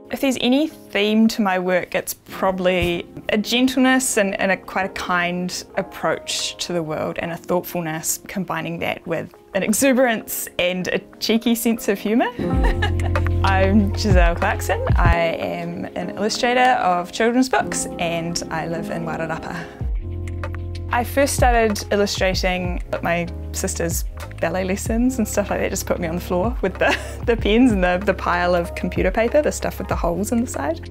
If there's any theme to my work, it's probably a gentleness and quite a kind approach to the world and a thoughtfulness, combining that with an exuberance and a cheeky sense of humour. I'm Giselle Clarkson. I am an illustrator of children's books and I live in Wairarapa. I first started illustrating at my sister's ballet lessons and stuff like that. Just put me on the floor with the pens and the pile of computer paper, the stuff with the holes in the side.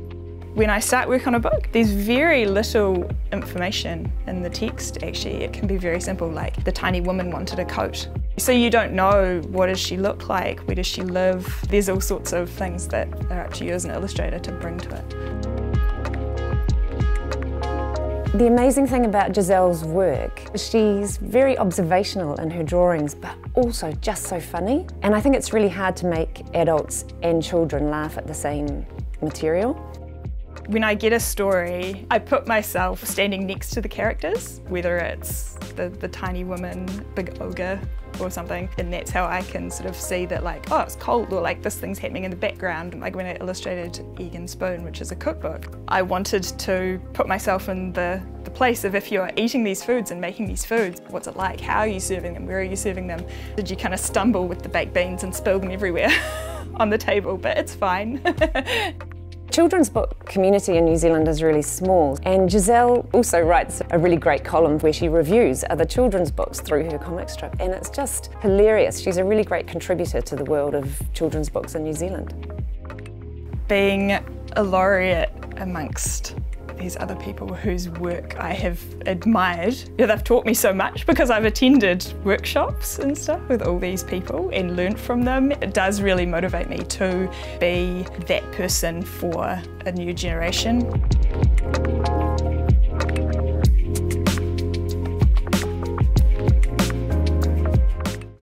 When I start work on a book, there's very little information in the text actually. It can be very simple, like the tiny woman wanted a coat. So you don't know what does she look like, where does she live. There's all sorts of things that are up to you as an illustrator to bring to it. The amazing thing about Giselle's work, she's very observational in her drawings, but also just so funny. And I think it's really hard to make adults and children laugh at the same material. When I get a story, I put myself standing next to the characters, whether it's the tiny woman, big ogre or something, and that's how I can sort of see that, like, oh, it's cold, or like this thing's happening in the background. Like when I illustrated Egg and Spoon, which is a cookbook, I wanted to put myself in the place of if you're eating these foods and making these foods, what's it like? How are you serving them? Where are you serving them? Did you kind of stumble with the baked beans and spill them everywhere on the table? But it's fine. Children's book community in New Zealand is really small, and Giselle also writes a really great column where she reviews other children's books through her comic strip, and it's just hilarious. She's a really great contributor to the world of children's books in New Zealand. Being a laureate amongst these other people whose work I have admired. They've taught me so much because I've attended workshops and stuff with all these people and learnt from them. It does really motivate me to be that person for a new generation.